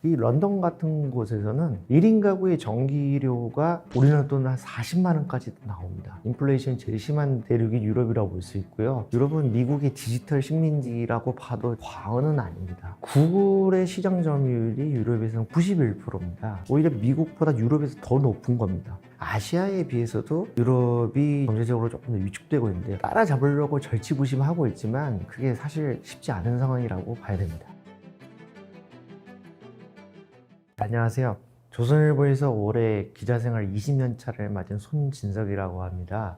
이 런던 같은 곳에서는 1인 가구의 전기료가 우리나라 돈 한 40만 원까지 나옵니다. 인플레이션이 제일 심한 대륙이 유럽이라고 볼 수 있고요. 유럽은 미국의 디지털 식민지라고 봐도 과언은 아닙니다. 구글의 시장 점유율이 유럽에서는 91%입니다. 오히려 미국보다 유럽에서 더 높은 겁니다. 아시아에 비해서도 유럽이 경제적으로 조금 더 위축되고 있는데 따라잡으려고 절치부심하고 있지만 그게 사실 쉽지 않은 상황이라고 봐야 됩니다. 안녕하세요. 조선일보에서 올해 기자생활 20년 차를 맞은 손진석이라고 합니다.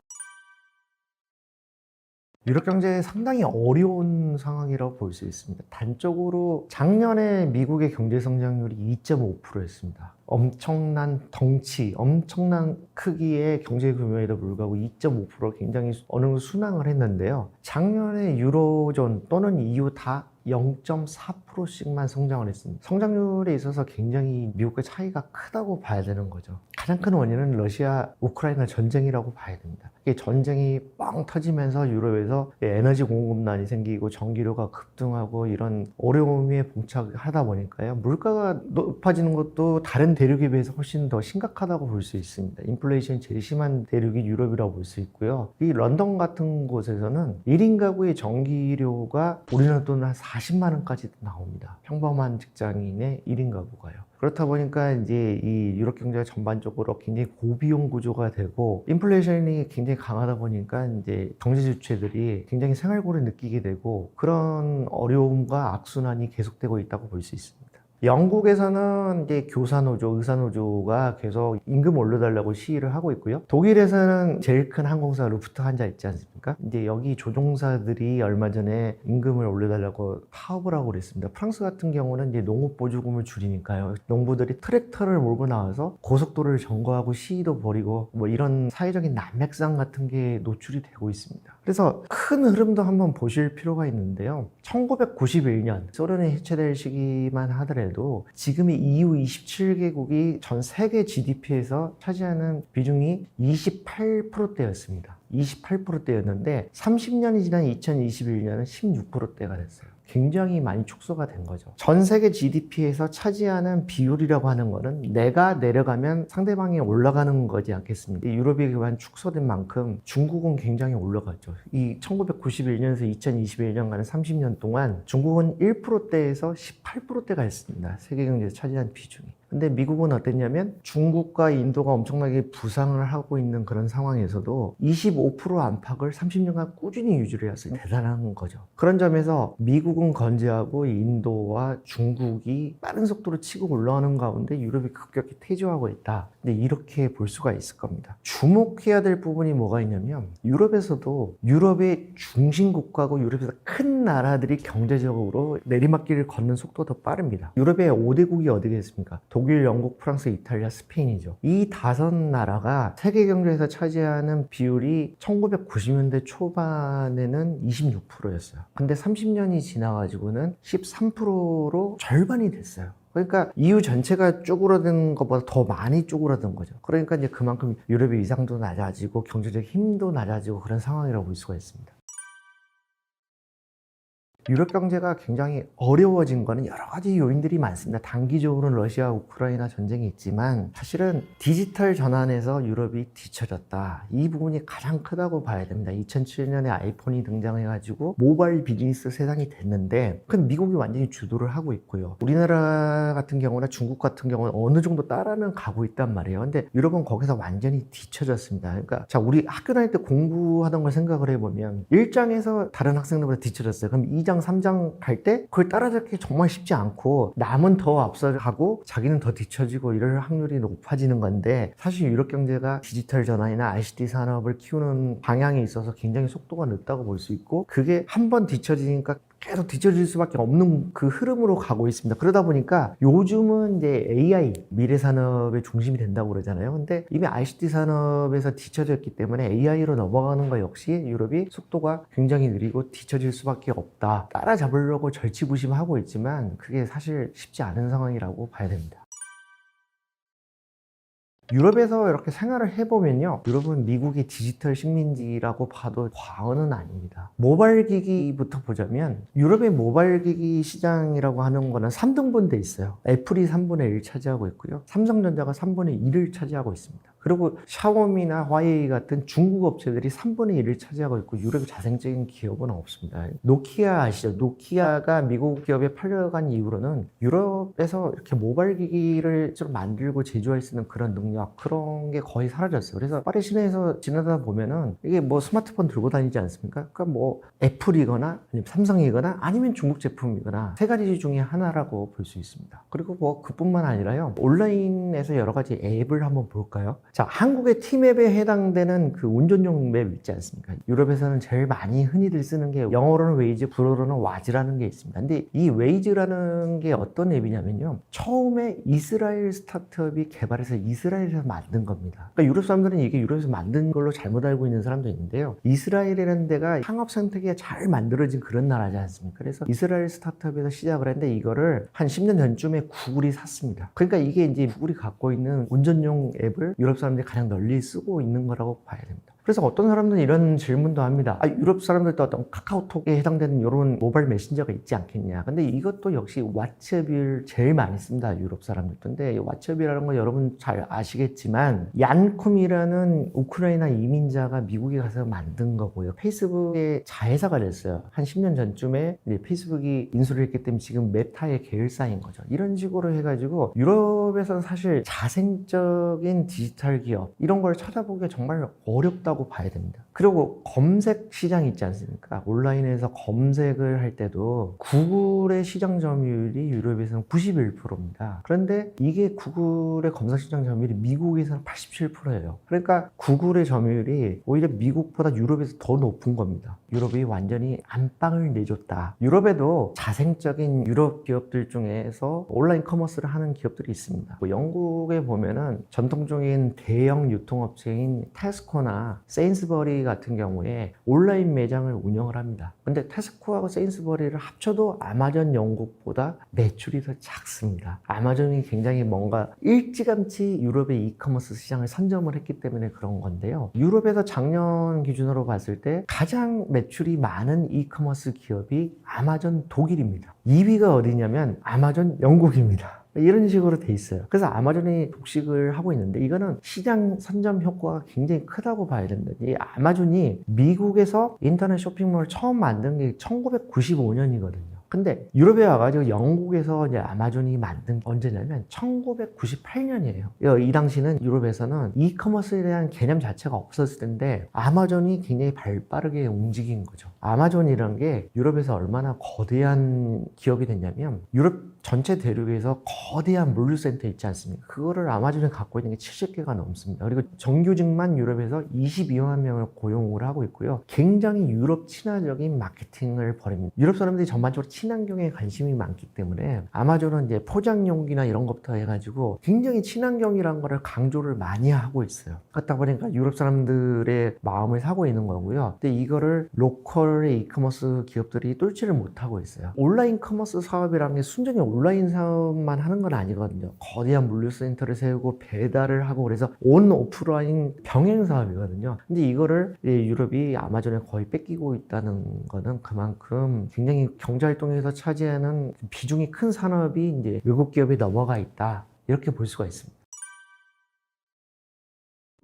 유럽 경제 상당히 어려운 상황이라고 볼 수 있습니다. 단적으로 작년에 미국의 경제 성장률이 2.5%였습니다. 엄청난 덩치, 엄청난 크기의 경제 규모에도 불구하고 2.5% 굉장히 어느 정도 순항을 했는데요. 작년에 유로존 또는 EU 다 0.4%씩만 성장을 했습니다. 성장률에 있어서 굉장히 미국과 차이가 크다고 봐야 되는 거죠. 가장 큰 원인은 러시아 우크라이나 전쟁이라고 봐야 됩니다. 이게 전쟁이 뻥 터지면서 유럽에서 에너지 공급난이 생기고 전기료가 급등하고 이런 어려움에 봉착하다 보니까요. 물가가 높아지는 것도 다른 대륙에 비해서 훨씬 더 심각하다고 볼 수 있습니다. 인플레이션이 제일 심한 대륙이 유럽이라고 볼 수 있고요. 이 런던 같은 곳에서는 1인 가구의 전기료가 우리나라 돈 한 40만 원까지 나옵니다. 평범한 직장인의 1인 가구가요. 그렇다 보니까 이제 이 유럽 경제가 전반적으로 굉장히 고비용 구조가 되고 인플레이션이 굉장히 강하다 보니까 이제 경제 주체들이 굉장히 생활고를 느끼게 되고 그런 어려움과 악순환이 계속되고 있다고 볼 수 있습니다. 영국에서는 이제 교사노조, 의사노조가 계속 임금 올려달라고 시위를 하고 있고요. 독일에서는 제일 큰 항공사 루프트한자 있지 않습니까? 이제 여기 조종사들이 얼마 전에 임금을 올려달라고 파업을 하고 그랬습니다. 프랑스 같은 경우는 이제 농업보조금을 줄이니까요. 농부들이 트랙터를 몰고 나와서 고속도로를 점거하고 시위도 벌이고 뭐 이런 사회적인 난맥상 같은 게 노출이 되고 있습니다. 그래서 큰 흐름도 한번 보실 필요가 있는데요. 1991년 소련이 해체될 시기만 하더라도 지금의 EU 27개국이 전 세계 GDP에서 차지하는 비중이 28%대였습니다. 28%대였는데 30년이 지난 2021년은 16%대가 됐어요. 굉장히 많이 축소가 된 거죠. 전 세계 GDP에서 차지하는 비율이라고 하는 거는 내가 내려가면 상대방이 올라가는 거지 않겠습니까? 유럽이 그만 축소된 만큼 중국은 굉장히 올라갔죠. 이 1991년에서 2021년간의 30년 동안 중국은 1%대에서 18%대가 있습니다. 세계 경제에서 차지한 비중이. 근데 미국은 어땠냐면 중국과 인도가 엄청나게 부상을 하고 있는 그런 상황에서도 25% 안팎을 30년간 꾸준히 유지를 했어요. 대단한 거죠. 그런 점에서 미국은 건재하고 인도와 중국이 빠른 속도로 치고 올라가는 가운데 유럽이 급격히 퇴조하고 있다. 근데 이렇게 볼 수가 있을 겁니다. 주목해야 될 부분이 뭐가 있냐면 유럽에서도 유럽의 중심 국가고 유럽에서 큰 나라들이 경제적으로 내리막길을 걷는 속도가 더 빠릅니다. 유럽의 5대국이 어디겠습니까? 독일, 영국, 프랑스, 이탈리아, 스페인이죠. 이 5나라가 세계 경제에서 차지하는 비율이 1990년대 초반에는 26%였어요. 근데 30년이 지나가지고는 13%로 절반이 됐어요. 그러니까 EU 전체가 쪼그라든 것보다 더 많이 쪼그라든 거죠. 그러니까 이제 그만큼 유럽의 위상도 낮아지고 경제적 힘도 낮아지고 그런 상황이라고 볼 수가 있습니다. 유럽 경제가 굉장히 어려워진 거는 여러 가지 요인들이 많습니다. 단기적으로는 러시아, 우크라이나 전쟁이 있지만 사실은 디지털 전환에서 유럽이 뒤처졌다. 이 부분이 가장 크다고 봐야 됩니다. 2007년에 아이폰이 등장해가지고 모바일 비즈니스 세상이 됐는데 그 미국이 완전히 주도를 하고 있고요. 우리나라 같은 경우나 중국 같은 경우는 어느 정도 따라는 가고 있단 말이에요. 근데 유럽은 거기서 완전히 뒤처졌습니다. 그러니까 자, 우리 학교 다닐 때 공부하던 걸 생각을 해보면 1장에서 다른 학생들보다 뒤처졌어요. 그럼 2장, 3장 갈 때 그걸 따라잡기 정말 쉽지 않고 남은 더 앞서가고 자기는 더 뒤처지고 이럴 확률이 높아지는 건데 사실 유럽 경제가 디지털 전환이나 ICT 산업을 키우는 방향에 있어서 굉장히 속도가 늦다고 볼 수 있고 그게 한 번 뒤처지니까 계속 뒤처질 수밖에 없는 그 흐름으로 가고 있습니다. 그러다 보니까 요즘은 이제 AI, 미래 산업의 중심이 된다고 그러잖아요. 근데 이미 ICT 산업에서 뒤처졌기 때문에 AI로 넘어가는 것 역시 유럽이 속도가 굉장히 느리고 뒤처질 수밖에 없다. 따라잡으려고 절치부심하고 있지만 그게 사실 쉽지 않은 상황이라고 봐야 됩니다. 유럽에서 이렇게 생활을 해보면요, 유럽은 미국의 디지털 식민지라고 봐도 과언은 아닙니다. 모바일 기기부터 보자면 유럽의 모바일 기기 시장이라고 하는 거는 3등분 돼 있어요. 애플이 3분의 1 차지하고 있고요, 삼성전자가 3분의 1을 차지하고 있습니다. 그리고 샤오미나 화웨이 같은 중국 업체들이 3분의 1을 차지하고 있고, 유럽에 자생적인 기업은 없습니다. 노키아 아시죠? 노키아가 미국 기업에 팔려간 이후로는 유럽에서 이렇게 모바일 기기를 좀 만들고 제조할 수 있는 그런 능력, 그런 게 거의 사라졌어요. 그래서 파리 시내에서 지나다 보면은 이게 뭐 스마트폰 들고 다니지 않습니까? 그러니까 뭐 애플이거나 아니면 삼성이거나 아니면 중국 제품이거나 세 가지 중에 하나라고 볼 수 있습니다. 그리고 뭐 그뿐만 아니라요, 온라인에서 여러 가지 앱을 한번 볼까요? 자, 한국의 T맵에 해당되는 그 운전용 맵 있지 않습니까? 유럽에서는 제일 많이 흔히들 쓰는 게 영어로는 웨이즈, 불어로는 와즈라는 게 있습니다. 근데 이 웨이즈라는 게 어떤 앱이냐면요, 처음에 이스라엘 스타트업이 개발해서 이스라엘에서 만든 겁니다. 그러니까 유럽 사람들은 이게 유럽에서 만든 걸로 잘못 알고 있는 사람도 있는데요, 이스라엘이라는 데가 창업 생태계가 잘 만들어진 그런 나라지 않습니까? 그래서 이스라엘 스타트업에서 시작을 했는데 이거를 한 10년 전쯤에 구글이 샀습니다. 그러니까 이게 이제 구글이 갖고 있는 운전용 앱을 유럽 사람들이 가장 널리 쓰고 있는 거라고 봐야 됩니다. 그래서 어떤 사람들은 이런 질문도 합니다. 유럽 사람들도 어떤 카카오톡에 해당되는 이런 모바일 메신저가 있지 않겠냐. 근데 이것도 역시 왓츠앱을 제일 많이 씁니다, 유럽 사람들도. 근데 왓츠앱이라는 거 여러분 잘 아시겠지만, 얀쿰이라는 우크라이나 이민자가 미국에 가서 만든 거고요, 페이스북의 자회사가 됐어요. 한 10년 전쯤에 이제 페이스북이 인수를 했기 때문에 지금 메타의 계열사인 거죠. 이런 식으로 해가지고 유럽에서는 사실 자생적인 디지털 기업 이런 걸 찾아보기가 정말 어렵다고 봐야 됩니다. 그리고 검색 시장 있지 않습니까? 온라인에서 검색을 할 때도 구글의 시장 점유율이 유럽에서는 91%입니다. 그런데 이게 구글의 검색 시장 점유율이 미국에서는 87%예요. 그러니까 구글의 점유율이 오히려 미국보다 유럽에서 더 높은 겁니다. 유럽이 완전히 안방을 내줬다. 유럽에도 자생적인 유럽 기업들 중에서 온라인 커머스를 하는 기업들이 있습니다. 뭐 영국에 보면은 전통적인 대형 유통업체인 테스코나 세인스버리 같은 경우에 온라인 매장을 운영을 합니다. 근데 테스코하고 세인스버리를 합쳐도 아마존 영국보다 매출이 더 작습니다. 아마존이 굉장히 뭔가 일찌감치 유럽의 이커머스 시장을 선점을 했기 때문에 그런 건데요, 유럽에서 작년 기준으로 봤을 때 가장 매출이 많은 이커머스 기업이 아마존 독일입니다. 2위가 어디냐면 아마존 영국입니다. 이런 식으로 돼 있어요. 그래서 아마존이 독식을 하고 있는데 이거는 시장 선점 효과가 굉장히 크다고 봐야 된다. 이 아마존이 미국에서 인터넷 쇼핑몰을 처음 만든 게 1995년이거든요. 근데 유럽에 와가지고 영국에서 이제 아마존이 만든 언제냐면 1998년이에요. 이 당시는 유럽에서는 이커머스에 대한 개념 자체가 없었을 텐데 아마존이 굉장히 발빠르게 움직인 거죠. 아마존이란 게 유럽에서 얼마나 거대한 기업이 됐냐면, 유럽 전체 대륙에서 거대한 물류센터 있지 않습니까? 그거를 아마존이 갖고 있는 게 70개가 넘습니다. 그리고 정규직만 유럽에서 22만 명을 고용을 하고 있고요, 굉장히 유럽 친화적인 마케팅을 벌입니다. 유럽 사람들이 전반적으로 친환경에 관심이 많기 때문에 아마존은 이제 포장용기나 이런 것부터 해가지고 굉장히 친환경이라는 거를 강조를 많이 하고 있어요. 그렇다 보니까 유럽 사람들의 마음을 사고 있는 거고요. 근데 이거를 로컬의 이커머스 기업들이 뚫지를 못하고 있어요. 온라인 커머스 사업이라는 게 순전히 온라인 사업만 하는 건 아니거든요. 거대한 물류센터를 세우고 배달을 하고, 그래서 온 오프라인 병행 사업이거든요. 근데 이거를 유럽이 아마존에 거의 뺏기고 있다는 거는 그만큼 굉장히 경제활동에서 차지하는 비중이 큰 산업이 이제 외국 기업에 넘어가 있다, 이렇게 볼 수가 있습니다.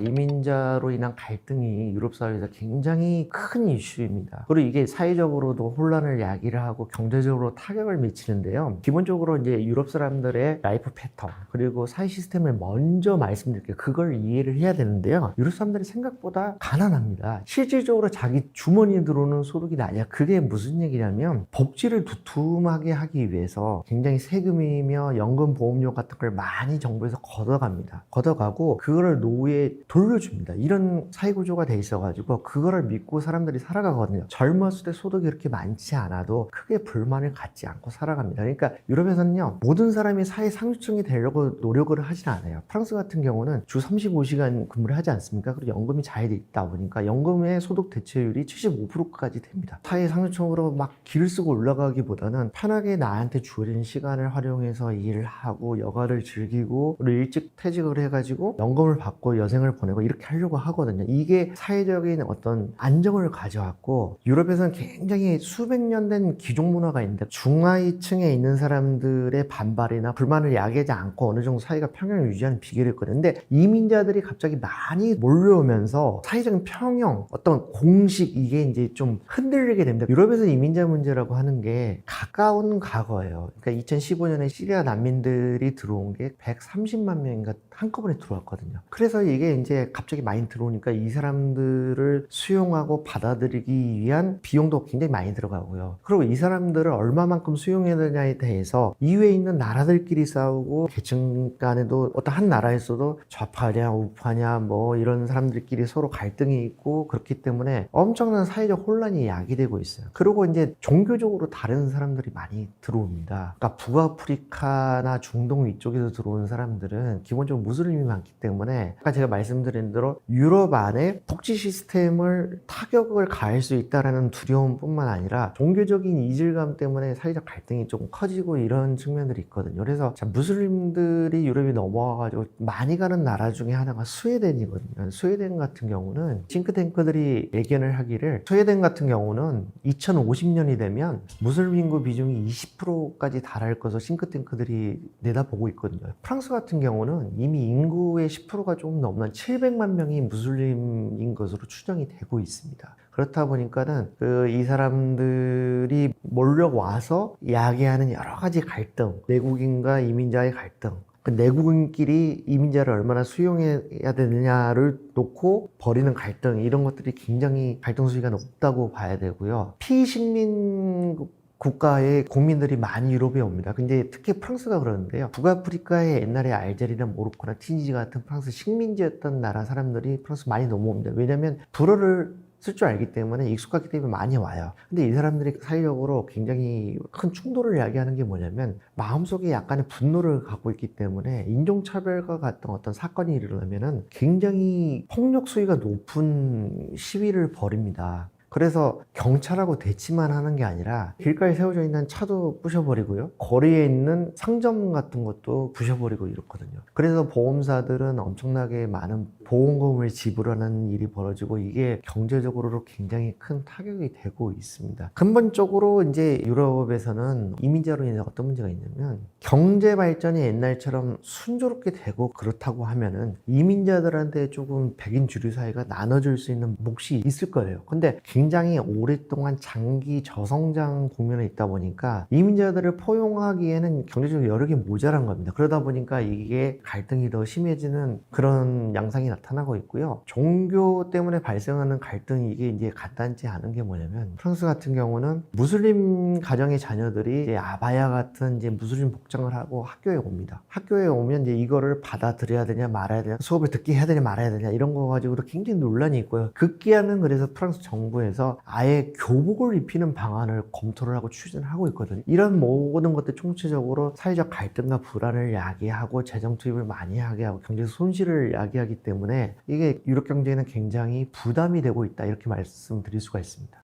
이민자로 인한 갈등이 유럽 사회에서 굉장히 큰 이슈입니다. 그리고 이게 사회적으로도 혼란을 야기를 하고 경제적으로 타격을 미치는데요, 기본적으로 이제 유럽 사람들의 라이프 패턴 그리고 사회 시스템을 먼저 말씀드릴게요. 그걸 이해를 해야 되는데요, 유럽 사람들이 생각보다 가난합니다. 실질적으로 자기 주머니에 들어오는 소득이 낮아요. 그게 무슨 얘기냐면, 복지를 두툼하게 하기 위해서 굉장히 세금이며 연금 보험료 같은 걸 많이 정부에서 걷어갑니다. 걷어가고 그거를 노후에 돌려줍니다. 이런 사회구조가 돼 있어가지고 그거를 믿고 사람들이 살아가거든요. 젊었을 때 소득이 그렇게 많지 않아도 크게 불만을 갖지 않고 살아갑니다. 그러니까 유럽에서는요, 모든 사람이 사회 상류층이 되려고 노력을 하진 않아요. 프랑스 같은 경우는 주 35시간 근무를 하지 않습니까? 그리고 연금이 잘 돼 있다 보니까 연금의 소득 대체율이 75%까지 됩니다. 사회 상류층으로 막 길을 쓰고 올라가기보다는 편하게 나한테 주어진 시간을 활용해서 일을 하고 여가를 즐기고 그리고 일찍 퇴직을 해가지고 연금을 받고 여생을 보내고 이렇게 하려고 하거든요. 이게 사회적인 어떤 안정을 가져왔고, 유럽에서는 굉장히 수백 년 된 귀족 문화가 있는데 중하위층에 있는 사람들의 반발이나 불만을 야기하지 않고 어느 정도 사회가 평형을 유지하는 비결이 있거든요. 근데 이민자들이 갑자기 많이 몰려오면서 사회적인 평형, 어떤 공식, 이게 이제 좀 흔들리게 됩니다. 유럽에서 이민자 문제라고 하는 게 가까운 과거예요. 그러니까 2015년에 시리아 난민들이 들어온 게 130만 명인가 한꺼번에 들어왔거든요. 그래서 이게 이제 갑자기 많이 들어오니까 이 사람들을 수용하고 받아들이기 위한 비용도 굉장히 많이 들어가고요. 그리고 이 사람들을 얼마만큼 수용해야 되냐에 대해서 이외에 있는 나라들끼리 싸우고, 계층 간에도 어떤 한 나라에서도 좌파냐 우파냐 뭐 이런 사람들끼리 서로 갈등이 있고, 그렇기 때문에 엄청난 사회적 혼란이 야기되고 있어요. 그리고 이제 종교적으로 다른 사람들이 많이 들어옵니다. 그러니까 북아프리카나 중동 위쪽에서 들어온 사람들은 기본적으로 무슬림이 많기 때문에 아까 제가 말씀드린 대로 유럽 안에 복지 시스템을 타격을 가할 수 있다는 두려움뿐만 아니라 종교적인 이질감 때문에 사회적 갈등이 조금 커지고 이런 측면들이 있거든요. 그래서 무슬림들이 유럽에 넘어와가지고 많이 가는 나라 중에 하나가 스웨덴이거든요. 스웨덴 같은 경우는 싱크탱크들이 예견을 하기를, 스웨덴 같은 경우는 2050년이 되면 무슬림 인구 비중이 20%까지 달할 것을 싱크탱크들이 내다보고 있거든요. 프랑스 같은 경우는 이미 인구의 10%가 조금 넘는 700만 명이 무슬림인 것으로 추정이 되고 있습니다. 그렇다 보니까는 이 사람들이 몰려와서 야기하는 여러 가지 갈등, 내국인과 이민자의 갈등, 그 내국인끼리 이민자를 얼마나 수용해야 되느냐를 놓고 벌이는 갈등, 이런 것들이 굉장히 갈등 수위가 높다고 봐야 되고요. 피식민 국가의 국민들이 많이 유럽에 옵니다. 근데 특히 프랑스가 그러는데요. 북아프리카의 옛날에 알제리나 모로코나 튀니지 같은 프랑스 식민지였던 나라 사람들이 프랑스 많이 넘어옵니다. 왜냐하면 불어를 쓸 줄 알기 때문에, 익숙하기 때문에 많이 와요. 근데 이 사람들이 사회적으로 굉장히 큰 충돌을 야기하는 게 뭐냐면, 마음속에 약간의 분노를 갖고 있기 때문에 인종차별과 같은 어떤 사건이 일어나면은 굉장히 폭력 수위가 높은 시위를 벌입니다. 그래서 경찰하고 대치만 하는 게 아니라 길가에 세워져 있는 차도 부셔버리고요, 거리에 있는 상점 같은 것도 부셔버리고 이렇거든요. 그래서 보험사들은 엄청나게 많은 보험금을 지불하는 일이 벌어지고, 이게 경제적으로 굉장히 큰 타격이 되고 있습니다. 근본적으로 이제 유럽에서는 이민자로 인해 어떤 문제가 있냐면, 경제 발전이 옛날처럼 순조롭게 되고 그렇다고 하면은 이민자들한테 조금 백인 주류 사회가 나눠줄 수 있는 몫이 있을 거예요. 근데 굉장히 오랫동안 장기 저성장 국면에 있다 보니까 이민자들을 포용하기에는 경제적으로 여력이 모자란 겁니다. 그러다 보니까 이게 갈등이 더 심해지는 그런 양상이 나타나고 있고요. 종교 때문에 발생하는 갈등이 이게 이제 간단치 않은 게 뭐냐면, 프랑스 같은 경우는 무슬림 가정의 자녀들이 이제 아바야 같은 이제 무슬림 복장을 하고 학교에 옵니다. 학교에 오면 이제 이거를 받아들여야 되냐 말아야 되냐, 수업을 듣게 해야 되냐 말아야 되냐, 이런 거 가지고도 굉장히 논란이 있고요. 급기야는 그래서 프랑스 정부에서 아예 교복을 입히는 방안을 검토를 하고 추진을 하고 있거든요. 이런 모든 것들 총체적으로 사회적 갈등과 불안을 야기하고 재정 투입을 많이 하게 하고 경제 손실을 야기하기 때문에 이게 유럽 경제에는 굉장히 부담이 되고 있다, 이렇게 말씀드릴 수가 있습니다.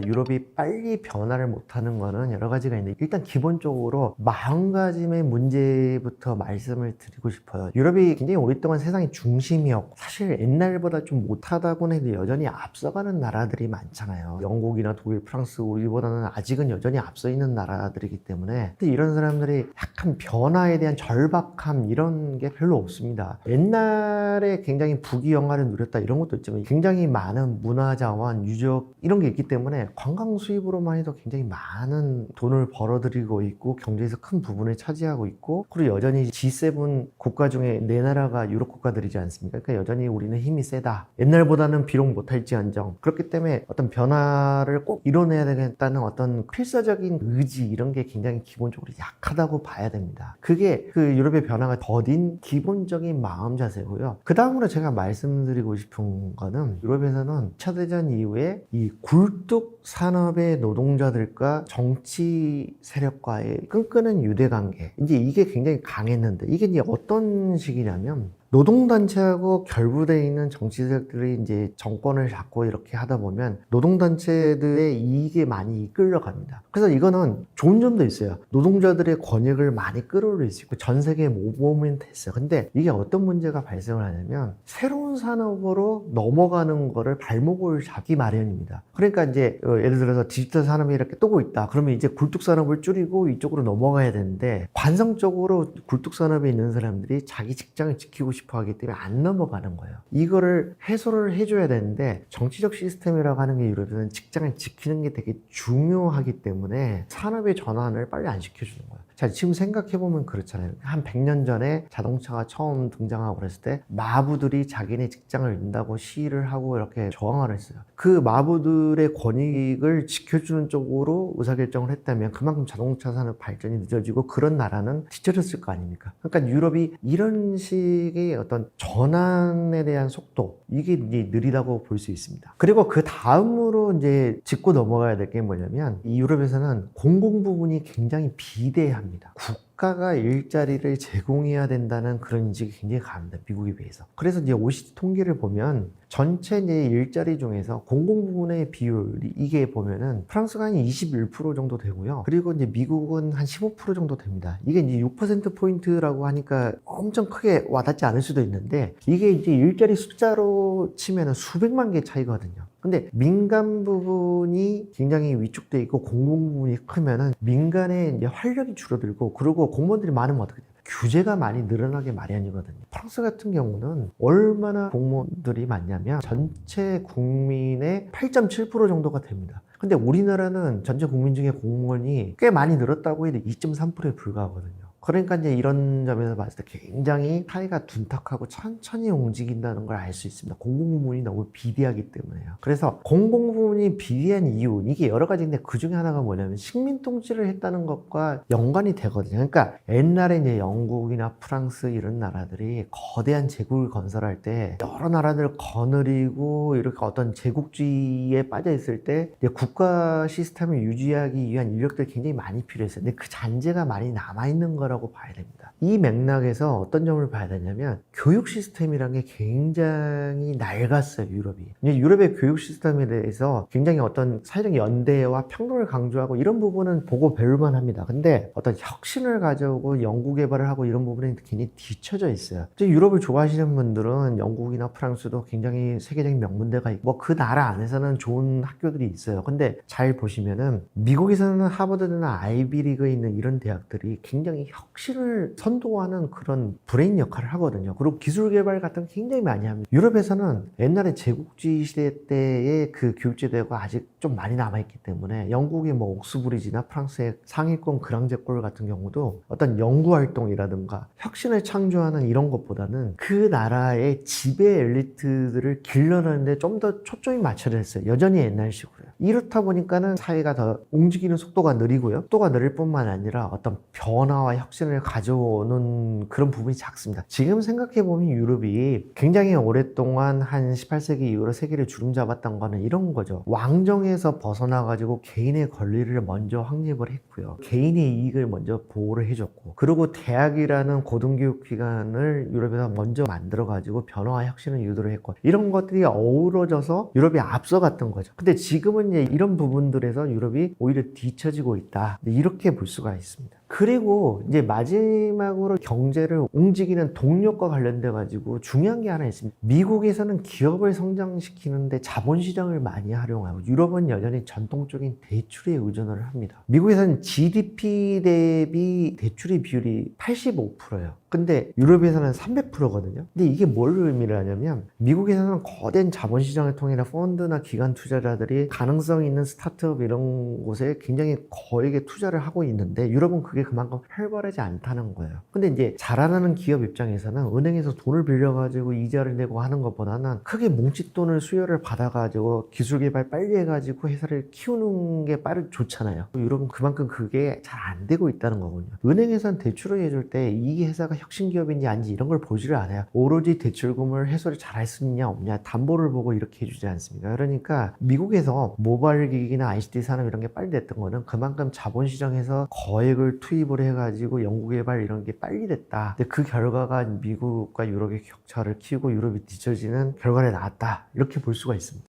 유럽이 빨리 변화를 못하는 거는 여러 가지가 있는데, 일단 기본적으로 마음가짐의 문제부터 말씀을 드리고 싶어요. 유럽이 굉장히 오랫동안 세상의 중심이었고, 사실 옛날보다 좀 못하다고는 해도 여전히 앞서가는 나라들이 많잖아요. 영국이나 독일, 프랑스, 우리보다는 아직은 여전히 앞서 있는 나라들이기 때문에. 근데 이런 사람들이 약간 변화에 대한 절박함, 이런 게 별로 없습니다. 옛날에 굉장히 부귀영화를 누렸다 이런 것도 있지만, 굉장히 많은 문화 자원, 유적 이런 게 있기 때문에 때문에 관광 수입으로만 해도 굉장히 많은 돈을 벌어들이고 있고 경제에서 큰 부분을 차지하고 있고, 그리고 여전히 G7 국가 중에 네 나라가 유럽 국가들이지 않습니까? 그러니까 여전히 우리는 힘이 세다. 옛날보다는 비록 못할지언정. 그렇기 때문에 어떤 변화를 꼭 이뤄내야 되겠다는 어떤 필사적인 의지, 이런 게 굉장히 기본적으로 약하다고 봐야 됩니다. 그게 그 유럽의 변화가 더딘 기본적인 마음 자세고요. 그 다음으로 제가 말씀드리고 싶은 거는, 유럽에서는 2차 대전 이후에 이 굴뚝 산업의 노동자들과 정치 세력과의 끈끈한 유대관계, 이제 이게 굉장히 강했는데, 이게 이제 어떤 식이냐면, 노동단체하고 결부되어 있는 정치 세력들이 이제 정권을 잡고 이렇게 하다 보면 노동단체들의 이익에 많이 이끌려갑니다. 그래서 이거는 좋은 점도 있어요. 노동자들의 권익을 많이 끌어올릴 수 있고 전 세계에 모범이 됐어요. 근데 이게 어떤 문제가 발생을 하냐면, 새로운 산업으로 넘어가는 거를 발목을 잡기 마련입니다. 그러니까 이제 예를 들어서 디지털 산업이 이렇게 뜨고 있다. 그러면 이제 굴뚝 산업을 줄이고 이쪽으로 넘어가야 되는데, 관성적으로 굴뚝 산업에 있는 사람들이 자기 직장을 지키고 싶어 하기 때문에 안 넘어가는 거예요. 이거를 해소를 해줘야 되는데, 정치적 시스템이라고 하는 게 유럽에서는 직장을 지키는 게 되게 중요하기 때문에 산업의 전환을 빨리 안 시켜주는 거예요. 자, 지금 생각해보면 그렇잖아요. 한 100년 전에 자동차가 처음 등장하고 그랬을 때 마부들이 자기네 직장을 잃는다고 시위를 하고 이렇게 저항을 했어요. 그 마부들의 권익을 지켜주는 쪽으로 의사결정을 했다면 그만큼 자동차 산업 발전이 늦어지고 그런 나라는 뒤처졌을 거 아닙니까? 그러니까 유럽이 이런 식의 어떤 전환에 대한 속도, 이게 이제 느리다고 볼 수 있습니다. 그리고 그 다음으로 이제 짚고 넘어가야 될 게 뭐냐면, 이 유럽에서는 공공 부분이 굉장히 비대합니다. 국가가 일자리를 제공해야 된다는 그런 인식이 굉장히 강합니다. 미국에 비해서. 그래서 이제 OECD 통계를 보면 전체 이제 일자리 중에서 공공 부문의 비율이, 이게 보면은 프랑스가 한 21% 정도 되고요. 그리고 이제 미국은 한 15% 정도 됩니다. 이게 이제 6%포인트라고 하니까 엄청 크게 와닿지 않을 수도 있는데, 이게 이제 일자리 숫자로 치면은 수백만 개 차이거든요. 근데 민간 부분이 굉장히 위축돼 있고 공공 부분이 크면은 민간의 이제 활력이 줄어들고, 그리고 공무원들이 많으면 어떻게 돼요? 규제가 많이 늘어나게 마련이거든요. 프랑스 같은 경우는 얼마나 공무원들이 많냐면 전체 국민의 8.7% 정도가 됩니다. 근데 우리나라는 전체 국민 중에 공무원이 꽤 많이 늘었다고 해도 2.3%에 불과하거든요. 그러니까 이제 이런 점에서 봤을 때 굉장히 사회가 둔탁하고 천천히 움직인다는 걸 알 수 있습니다. 공공부문이 너무 비대하기 때문에요. 그래서 공공부문이 비대한 이유, 이게 여러 가지인데 그 중에 하나가 뭐냐면 식민 통치를 했다는 것과 연관이 되거든요. 그러니까 옛날에 이제 영국이나 프랑스 이런 나라들이 거대한 제국을 건설할 때 여러 나라들을 거느리고 이렇게 어떤 제국주의에 빠져 있을 때 국가 시스템을 유지하기 위한 인력들이 굉장히 많이 필요했어요. 근데 그 잔재가 많이 남아있는 거라고 봐야 됩니다. 이 맥락에서 어떤 점을 봐야 되냐면, 교육 시스템이라는 게 굉장히 낡았어요, 유럽이. 유럽의 교육 시스템에 대해서 굉장히 어떤 사회적 연대와 평등을 강조하고 이런 부분은 보고 배울만 합니다. 근데 어떤 혁신을 가져오고 연구 개발을 하고 이런 부분은 굉장히 뒤처져 있어요. 유럽을 좋아하시는 분들은 영국이나 프랑스도 굉장히 세계적인 명문대가 있고, 뭐 그 나라 안에서는 좋은 학교들이 있어요. 근데 잘 보시면은 미국에서는 하버드나 아이비리그에 있는 이런 대학들이 굉장히 혁신을 선도하는 그런 브레인 역할을 하거든요. 그리고 기술 개발 같은 거 굉장히 많이 합니다. 유럽에서는 옛날에 제국주의 시대 때의 그 교육제도가 아직 좀 많이 남아있기 때문에, 영국의 뭐 옥스브리지나 프랑스의 상위권 그랑제골 같은 경우도 어떤 연구활동이라든가 혁신을 창조하는 이런 것보다는 그 나라의 지배 엘리트들을 길러내는데 좀 더 초점이 맞춰져 있어요. 여전히 옛날식으로요. 이렇다 보니까는 사회가 더 움직이는 속도가 느리고요. 속도가 느릴 뿐만 아니라 어떤 변화와 혁신을 가져오는 그런 부분이 작습니다. 지금 생각해보면 유럽이 굉장히 오랫동안 한 18세기 이후로 세계를 주름잡았던 거는 이런 거죠. 왕정에서 벗어나가지고 개인의 권리를 먼저 확립을 했고요. 개인의 이익을 먼저 보호를 해줬고, 그리고 대학이라는 고등교육기관을 유럽에서 먼저 만들어가지고 변화와 혁신을 유도를 했고, 이런 것들이 어우러져서 유럽이 앞서갔던 거죠. 근데 지금은 이제 이런 부분들에서 유럽이 오히려 뒤처지고 있다, 이렇게 볼 수가 있습니다. 그리고 이제 마지막으로 경제를 움직이는 동력과 관련돼 가지고 중요한 게 하나 있습니다. 미국에서는 기업을 성장시키는데 자본시장을 많이 활용하고, 유럽은 여전히 전통적인 대출에 의존을 합니다. 미국에서는 GDP 대비 대출의 비율이 85%예요. 근데 유럽에서는 300%거든요. 근데 이게 뭘 의미를 하냐면 미국에서는 거대한 자본시장을 통해 펀드나 기관 투자자들이 가능성 있는 스타트업 이런 곳에 굉장히 거액의 투자를 하고 있는데 유럽은 그게 그만큼 활발하지 않다는 거예요. 근데 이제 자라나는 기업 입장에서는 은행에서 돈을 빌려가지고 이자를 내고 하는 것보다는 크게 뭉칫돈을 수요를 받아가지고 기술 개발 빨리 해가지고 회사를 키우는 게 좋잖아요. 유럽은 그만큼 그게 잘 안 되고 있다는 거군요. 은행에서는 대출을 해줄 때 이 회사가 혁신 기업인지 아닌지 이런 걸 보지를 않아요. 오로지 대출금을 해소를 잘 할 수 있냐 없냐 담보를 보고 이렇게 해주지 않습니까? 그러니까 미국에서 모바일 기기나 ICT 산업 이런 게 빨리 됐던 거는 그만큼 자본시장에서 거액을 투입을 해가지고 연구개발 이런 게 빨리 됐다. 근데 그 결과가 미국과 유럽의 격차를 키우고 유럽이 뒤처지는 결과를 낳았다. 이렇게 볼 수가 있습니다.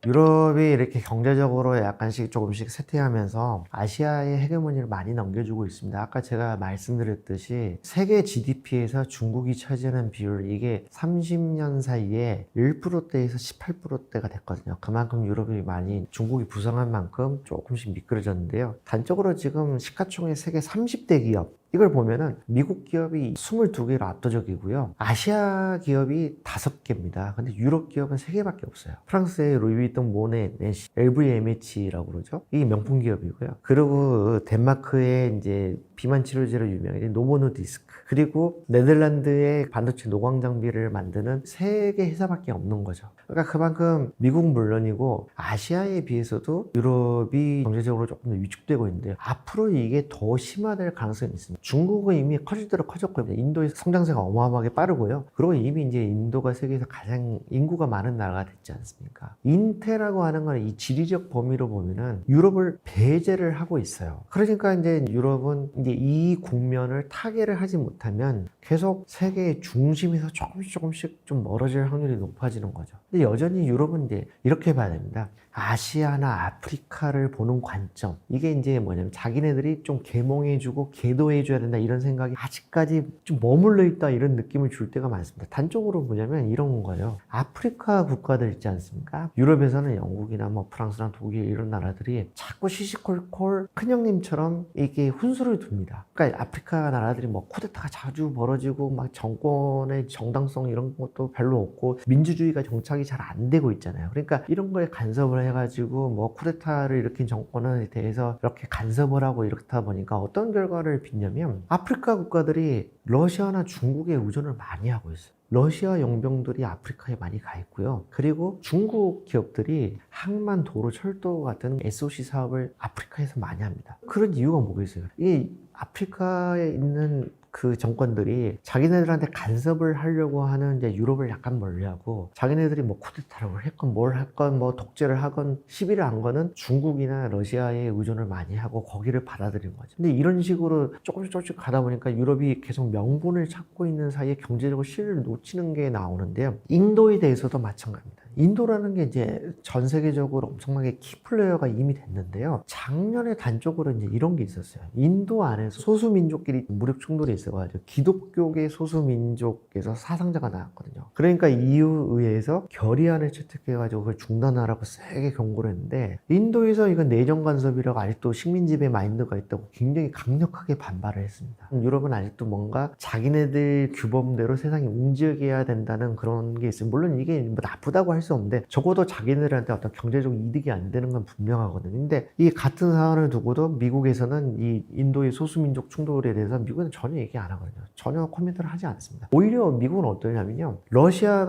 유럽이 이렇게 경제적으로 약간씩 조금씩 쇠퇴하면서 아시아의 헤게모니를 많이 넘겨주고 있습니다. 아까 제가 말씀드렸듯이 세계 GDP에서 중국이 차지하는 비율 이게 30년 사이에 1%대에서 18%대가 됐거든요. 그만큼 유럽이 많이 중국이 부상한 만큼 조금씩 미끄러졌는데요. 단적으로 지금 시가총액 세계 30대 기업 이걸 보면은 미국 기업이 22개로 압도적이고요. 아시아 기업이 5개입니다. 근데 유럽 기업은 3개밖에 없어요. 프랑스의 루이비통, 모네, 낸시, LVMH라고 그러죠. 이게 명품 기업이고요. 그리고 덴마크의 이제 비만 치료제로 유명해진 노보노디스크. 그리고 네덜란드의 반도체 노광 장비를 만드는 3개 회사밖에 없는 거죠. 그러니까 그만큼 미국 물론이고 아시아에 비해서도 유럽이 경제적으로 조금 더 위축되고 있는데요. 앞으로 이게 더 심화될 가능성이 있습니다. 중국은 이미 커질 대로 커졌고요. 인도의 성장세가 어마어마하게 빠르고요. 그리고 이미 이제 인도가 세계에서 가장 인구가 많은 나라가 됐지 않습니까? 인테라고 하는 건 이 지리적 범위로 보면은 유럽을 배제를 하고 있어요. 그러니까 이제 유럽은 이제 이 국면을 타개를 하지 못하면 계속 세계의 중심에서 조금씩 좀 멀어질 확률이 높아지는 거죠. 근데 여전히 유럽은 이제 이렇게 봐야 됩니다. 아시아나 아프리카를 보는 관점 이게 이제 뭐냐면 자기네들이 좀 계몽해주고 계도해줘야 된다 이런 생각이 아직까지 좀 머물러 있다 이런 느낌을 줄 때가 많습니다. 단적으로 뭐냐면 이런 거예요. 아프리카 국가들 있지 않습니까? 유럽에서는 영국이나 뭐 프랑스나 독일 이런 나라들이 자꾸 시시콜콜 큰형님처럼 이게 훈수를 둡니다. 그러니까 아프리카 나라들이 뭐 쿠데타가 자주 벌어지고 막 정권의 정당성 이런 것도 별로 없고 민주주의가 정착이 잘 안 되고 있잖아요. 그러니까 이런 거에 간섭을 해가지고 뭐 쿠데타를 일으킨 정권에 대해서 이렇게 간섭을 하고 이렇다 보니까 어떤 결과를 빚냐면 아프리카 국가들이 러시아나 중국에 의존을 많이 하고 있어요. 러시아 용병들이 아프리카에 많이 가 있고요. 그리고 중국 기업들이 항만, 도로, 철도 같은 SOC 사업을 아프리카에서 많이 합니다. 그런 이유가 뭐겠어요? 이 아프리카에 있는 그 정권들이 자기네들한테 간섭을 하려고 하는 이제 유럽을 약간 멀리하고 자기네들이 뭐 쿠데타를 했건 뭘 했건 뭐 독재를 하건 시비를 한 거는 중국이나 러시아에 의존을 많이 하고 거기를 받아들인 거죠. 근데 이런 식으로 조금씩 가다 보니까 유럽이 계속 명분을 찾고 있는 사이에 경제적으로 실을 놓치는 게 나오는데요. 인도에 대해서도 마찬가지입니다. 인도라는 게 이제 전 세계적으로 엄청나게 키플레이어가 이미 됐는데요. 작년에 단적으로 이제 이런 게 있었어요. 인도 안에서 소수민족끼리 무력 충돌이 있어가지고 기독교계 소수민족에서 사상자가 나왔거든요. 그러니까 EU에서 결의안을 채택해가지고 그걸 중단하라고 세게 경고를 했는데 인도에서 이건 내정 간섭이라고 아직도 식민지배 마인드가 있다고 굉장히 강력하게 반발을 했습니다. 유럽은 아직도 뭔가 자기네들 규범대로 세상이 움직여야 된다는 그런 게 있어요. 물론 이게 뭐 나쁘다고 할 수 없는데 적어도 자기네들한테 어떤 경제적 이득이 안 되는 건 분명하거든요. 근데 이 같은 사안을 두고도 미국에서는 이 인도의 소수민족 충돌에 대해서 미국은 전혀 얘기 안 하거든요. 전혀 코멘트를 하지 않습니다. 오히려 미국은 어떠냐면요. 러시아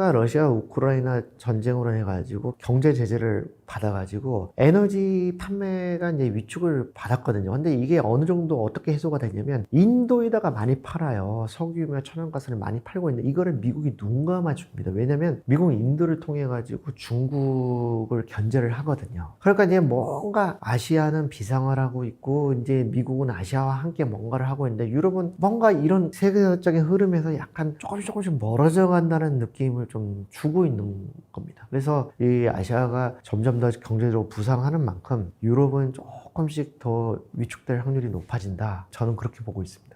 우크라이나 전쟁으로 해가지고 경제 제재를 받아가지고 에너지 판매가 이제 위축을 받았거든요. 근데 이게 어느 정도 어떻게 해소가 되냐면 인도에다가 많이 팔아요. 석유며 천연가스를 많이 팔고 있는데 이거를 미국이 눈 감아줍니다. 왜냐면 미국은 인도를 통해 가지고 중국을 견제를 하거든요. 그러니까 이제 뭔가 아시아는 비상화하고 있고 이제 미국은 아시아와 함께 뭔가를 하고 있는데 유럽은 뭔가 이런 세계적인 흐름에서 약간 조금씩 멀어져 간다는 느낌을 좀 주고 있는 겁니다. 그래서 이 아시아가 점점 더 경제적으로 부상하는 만큼 유럽은 조금씩 더 위축될 확률이 높아진다. 저는 그렇게 보고 있습니다.